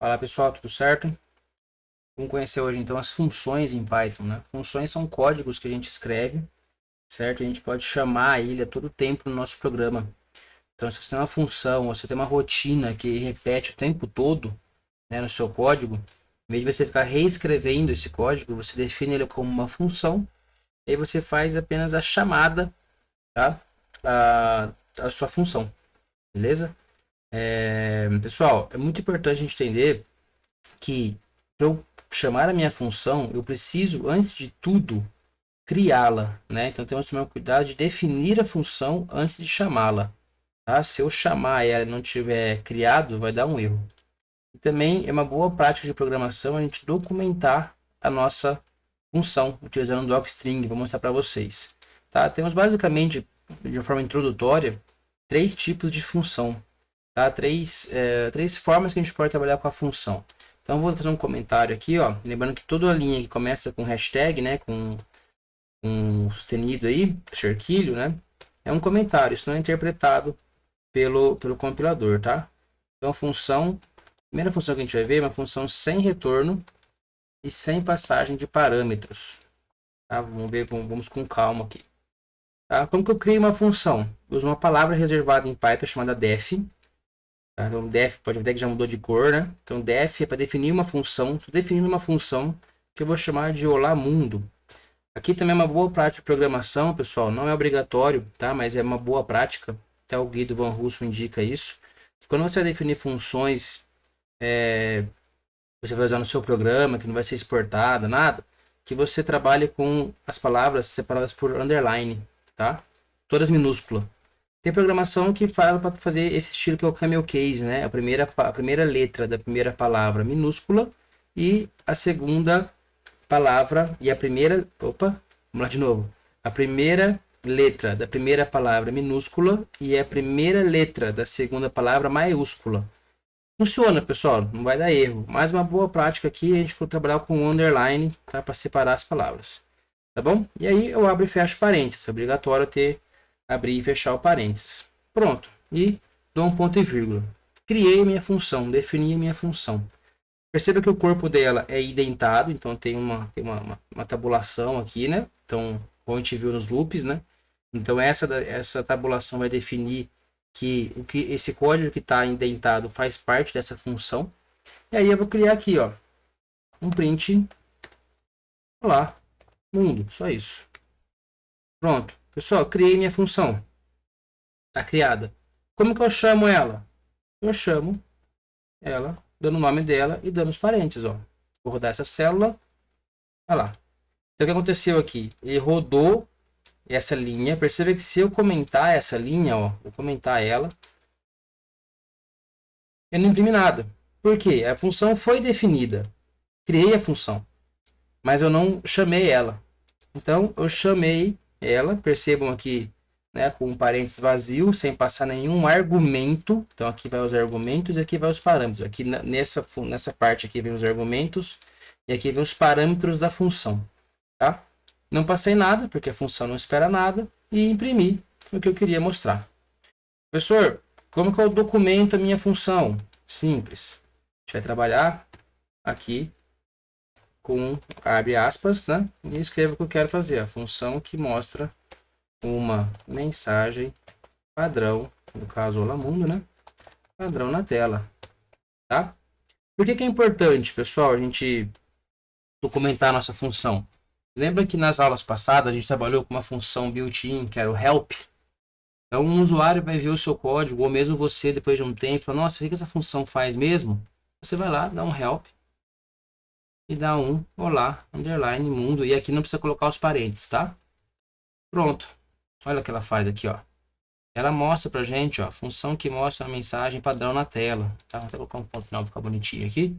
Fala pessoal, tudo certo? Vamos conhecer hoje então as funções em Python, né? Funções são códigos que a gente escreve, certo? A gente pode chamar ele a todo tempo no nosso programa. Então, se você tem uma função, ou você tem uma rotina que repete o tempo todo, né, no seu código, em vez de você ficar reescrevendo esse código, você define ele como uma função, e aí você faz apenas a chamada, tá? A sua função, beleza? Pessoal, é muito importante a gente entender que para eu chamar a minha função, eu preciso, antes de tudo, criá-la, né? Então temos que tomar cuidado de definir a função antes de chamá-la, tá? Se eu chamar ela e não tiver criado, vai dar um erro. E também é uma boa prática de programação a gente documentar a nossa função utilizando o docstring. Vou mostrar para vocês, tá? Temos basicamente, de forma introdutória, três tipos de função, tá? Três formas que a gente pode trabalhar com a função. Então, vou fazer um comentário aqui, ó. Lembrando que toda linha que começa com hashtag, né? Com um sustenido aí, cerquilho, né? É um comentário. Isso não é interpretado pelo compilador, tá? Então, a primeira função que a gente vai ver é uma função sem retorno e sem passagem de parâmetros. Tá? Vamos ver, vamos com calma aqui. Tá? Como que eu crio uma função? Eu uso uma palavra reservada em Python chamada def. Tá? Então, def, pode ver que já mudou de cor, né? Então, def é para definir uma função. Estou definindo uma função que eu vou chamar de olá mundo. Aqui também é uma boa prática de programação, pessoal. Não é obrigatório, tá? Mas é uma boa prática. Até o Guido Van Russo indica isso. Quando você vai definir funções, você vai usar no seu programa, que não vai ser exportada, nada, que você trabalhe com as palavras separadas por underline, tá? Todas minúsculas. Tem programação que fala para fazer esse estilo que é o camel case, né? A primeira letra da primeira palavra minúscula e a segunda palavra e a primeira, opa, vamos lá de novo. A primeira letra da primeira palavra minúscula e a primeira letra da segunda palavra maiúscula. Funciona, pessoal, não vai dar erro. Mas uma boa prática aqui é a gente trabalhar com underline, tá? Para separar as palavras. Tá bom? E aí eu abro e fecho parênteses. É obrigatório ter abrir e fechar o parênteses. Pronto. E dou um ponto e vírgula. Criei minha função, defini minha função. Perceba que o corpo dela é indentado, então tem uma tabulação aqui, né? Então, como a gente viu nos loops, né? Então essa tabulação vai definir que esse código que está indentado faz parte dessa função. E aí eu vou criar aqui, ó, um print, olá, mundo, só isso. Pronto. Pessoal, criei minha função. Está criada. Como que eu chamo ela? Eu chamo ela, dando o nome dela e dando os parênteses, ó. Vou rodar essa célula. Olha lá. Então, o que aconteceu aqui? Ele rodou essa linha. Perceba que se eu comentar essa linha, ó, vou comentar ela, eu não imprimi nada. Por quê? A função foi definida. Criei a função, mas eu não chamei ela. Então, eu chamei ela, percebam aqui, né, com um parênteses vazio, sem passar nenhum argumento. Então, aqui vai os argumentos e aqui vai os parâmetros. Aqui nessa parte aqui vem os argumentos e aqui vem os parâmetros da função. Tá? Não passei nada, porque a função não espera nada, e imprimi o que eu queria mostrar. Professor, como que eu documento a minha função? Simples. A gente vai trabalhar aqui com, abre aspas, né? E escrevo o que eu quero fazer. A função que mostra uma mensagem padrão, no caso, olá mundo, né? Padrão na tela, tá? Por que é importante, pessoal, a gente documentar a nossa função? Lembra que nas aulas passadas a gente trabalhou com uma função built-in, que era o help? Então, um usuário vai ver o seu código, ou mesmo você, depois de um tempo, fala, nossa, o que essa função faz mesmo? Você vai lá, dá um help, e dá um olá, underline, mundo, e aqui não precisa colocar os parênteses, tá? Pronto. Olha o que ela faz aqui, ó. Ela mostra pra gente, ó, função que mostra a mensagem padrão na tela. Tá? Vou até colocar um ponto final para ficar bonitinho aqui.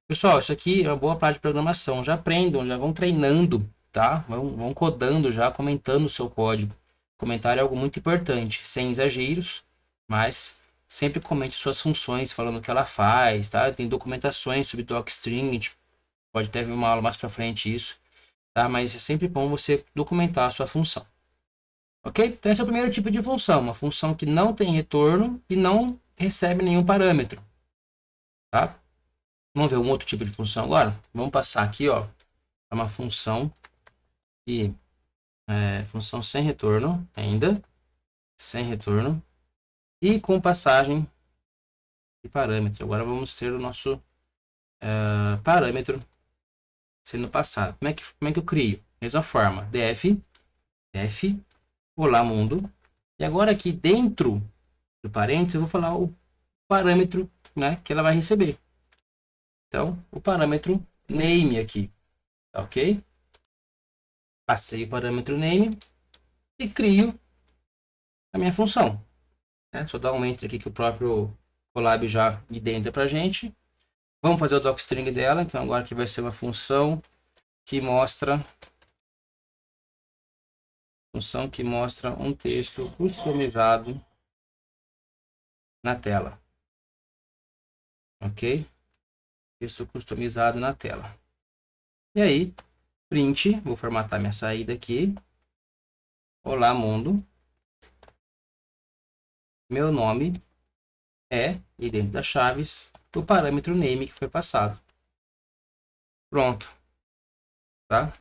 Pessoal, isso aqui é uma boa parte de programação. Já aprendam, já vão treinando, tá? Vão codando já, comentando o seu código. Comentário é algo muito importante, sem exageros, mas sempre comente suas funções, falando o que ela faz, tá? Tem documentações sobre docstring, a gente pode até ver uma aula mais para frente isso, tá? Mas é sempre bom você documentar a sua função. Ok? Então esse é o primeiro tipo de função, uma função que não tem retorno e não recebe nenhum parâmetro, tá? Vamos ver um outro tipo de função agora? Vamos passar aqui, ó, para uma função e função sem retorno ainda, sem retorno e com passagem de parâmetro. Agora vamos ter o nosso parâmetro sendo passado. Como é que eu crio? Mesma forma, def, olá mundo. E agora aqui dentro do parênteses eu vou falar o parâmetro, né, que ela vai receber. Então, o parâmetro name aqui, tá ok? Passei o parâmetro name e crio a minha função. Né? Só dar um enter aqui que o próprio Colab já identa para a gente. Vamos fazer o docstring dela. Então agora aqui vai ser uma função que mostra um texto customizado na tela. Ok? Texto customizado na tela. E aí, print, vou formatar minha saída aqui. Olá mundo. Meu nome é, e dentro das chaves, o parâmetro name que foi passado. Pronto. Tá?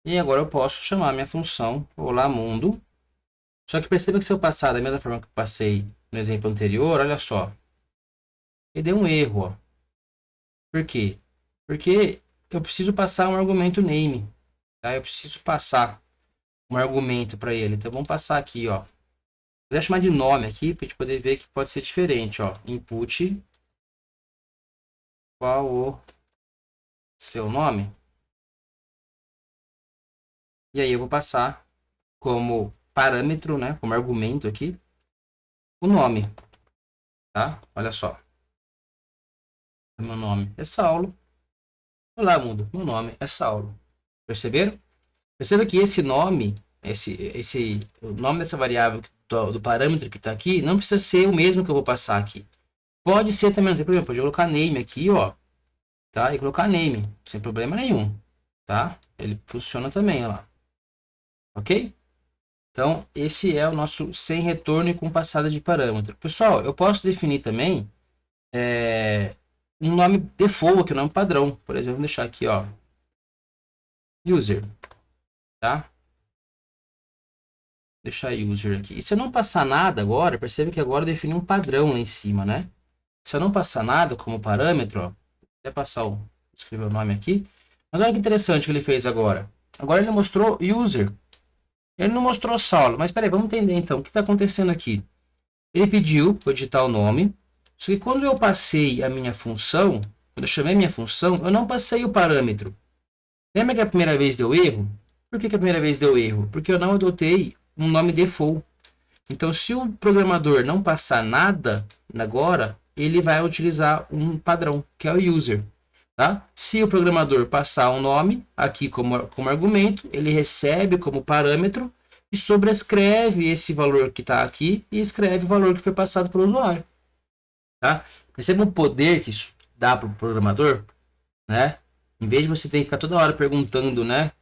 E agora eu posso chamar minha função olá mundo. Só que perceba que se eu passar da mesma forma que eu passei no exemplo anterior, olha só. Ele deu um erro, ó. Por quê? Porque eu preciso passar um argumento name. Tá? Eu preciso passar um argumento para ele. Então vamos passar aqui, ó. Vou chamar de nome aqui para a gente poder ver que pode ser diferente, ó. Input. Qual o seu nome? E aí eu vou passar como parâmetro, né? Como argumento aqui, o nome. Tá? Olha só. Meu nome é Saulo. Olá, mundo. Meu nome é Saulo. Perceberam? Perceba que esse nome, o nome dessa variável do parâmetro que está aqui, não precisa ser o mesmo que eu vou passar aqui. Pode ser também, não tem problema. Pode colocar name aqui, ó. Tá? E colocar name, sem problema nenhum. Tá? Ele funciona também, ó lá. Ok? Então, esse é o nosso sem retorno e com passada de parâmetro. Pessoal, eu posso definir também um nome default, que é o nome padrão. Por exemplo, vou deixar aqui, ó, user, tá? Deixar user aqui. E se eu não passar nada agora, percebe que agora eu defini um padrão lá em cima, né? Se eu não passar nada como parâmetro, ó, vou até passar escrever o nome aqui. Mas olha que interessante que ele fez agora. Agora ele mostrou user. Ele não mostrou Saulo. Mas peraí, vamos entender então. O que está acontecendo aqui? Ele pediu para eu digitar o nome. Só que quando eu passei a minha função, quando eu chamei a minha função, eu não passei o parâmetro. Lembra que a primeira vez deu erro? Por que a primeira vez deu erro? Porque eu não adotei um nome default. Então, se o programador não passar nada agora, ele vai utilizar um padrão, que é o user. Tá? Se o programador passar um nome aqui como argumento, ele recebe como parâmetro e sobrescreve esse valor que está aqui e escreve o valor que foi passado pelo usuário. Tá? Perceba o poder que isso dá para o programador, né? Em vez de você ter que ficar toda hora perguntando, né?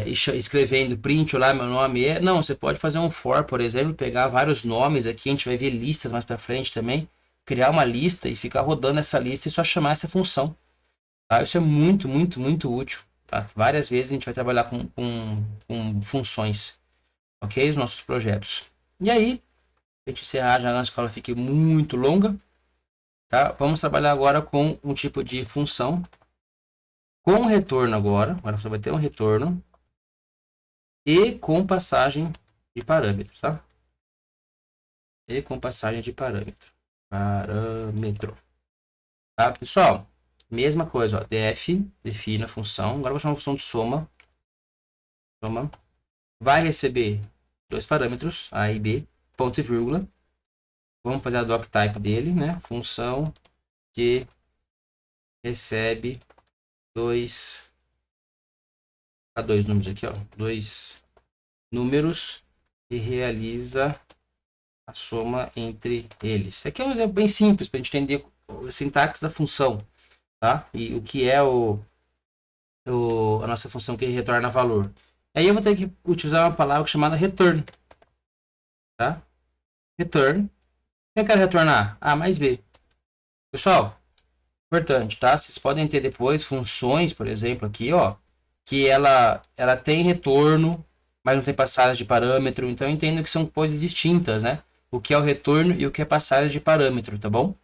Escrevendo print, olá, meu nome é. Não, você pode fazer um for, por exemplo, pegar vários nomes aqui, a gente vai ver listas mais para frente também, criar uma lista e ficar rodando essa lista e só chamar essa função. Tá? Isso é muito, muito, muito útil. Tá? Várias vezes a gente vai trabalhar com funções, ok? Os nossos projetos. E aí, a gente encerrar já antes que ela fique muito longa. Tá? Vamos trabalhar agora com um tipo de função com retorno agora você vai ter um retorno e com passagem de parâmetros, tá? E com passagem de parâmetro. Tá, pessoal? Mesma coisa, ó, define a função. Agora eu vou chamar uma função de soma. Vai receber dois parâmetros, A e B, ponto e vírgula. Vamos fazer a doctype dele, né? Função que recebe dois números aqui, ó. Dois números e realiza a soma entre eles. Aqui é um exemplo bem simples para a gente entender a sintaxe da função, tá? E o que é a nossa função que retorna valor. Aí eu vou ter que utilizar uma palavra chamada return, tá? Return. O que eu quero retornar? A mais B. Pessoal, Importante, tá? Vocês podem ter depois funções, por exemplo, aqui, ó, que ela tem retorno, mas não tem passagem de parâmetro. Então, eu entendo que são coisas distintas, né? O que é o retorno e o que é passagem de parâmetro, tá bom?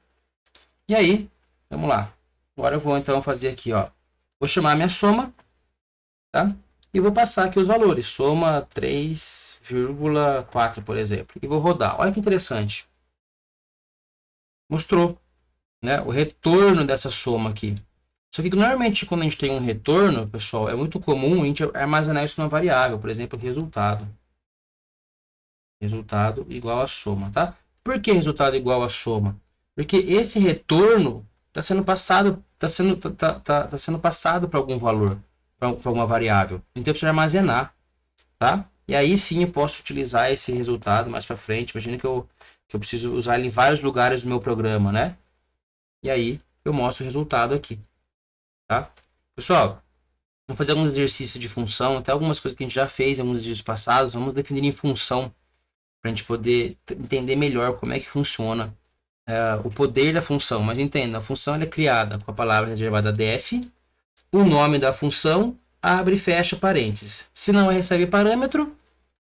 E aí, vamos lá. Agora eu vou, então, fazer aqui, ó. Vou chamar a minha soma, tá? E vou passar aqui os valores. Soma 3,4, por exemplo. E vou rodar. Olha que interessante. Mostrou, né, o retorno dessa soma aqui. Só que normalmente quando a gente tem um retorno, pessoal, é muito comum a gente armazenar isso numa variável, por exemplo, resultado. Resultado igual a soma, tá? Por que resultado igual a soma? Porque esse retorno está sendo passado, tá sendo passado para algum valor, para alguma variável. Então eu preciso armazenar, tá? E aí sim eu posso utilizar esse resultado mais para frente. Imagina que eu preciso usar ele em vários lugares do meu programa, né? E aí eu mostro o resultado aqui, tá? Pessoal, vamos fazer alguns exercícios de função, até algumas coisas que a gente já fez em alguns dias passados. Vamos definir em função para a gente poder entender melhor como é que funciona o poder da função. Mas entenda, a função ela é criada com a palavra reservada def, o nome da função, abre e fecha parênteses. Se não recebe parâmetro,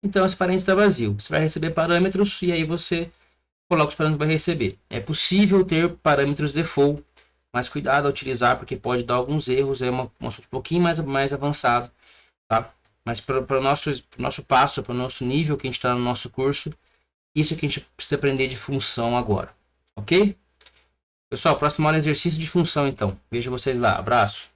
então esse parênteses está vazio. Você vai receber parâmetros e aí você coloca os parâmetros para receber. É possível ter parâmetros default, mas cuidado ao utilizar porque pode dar alguns erros. É um assunto um pouquinho mais avançado, tá? Mas para o nosso passo, para o nosso nível que a gente está no nosso curso, isso é que a gente precisa aprender de função agora, ok? Pessoal, próxima aula é exercício de função, então. Vejo vocês lá. Abraço.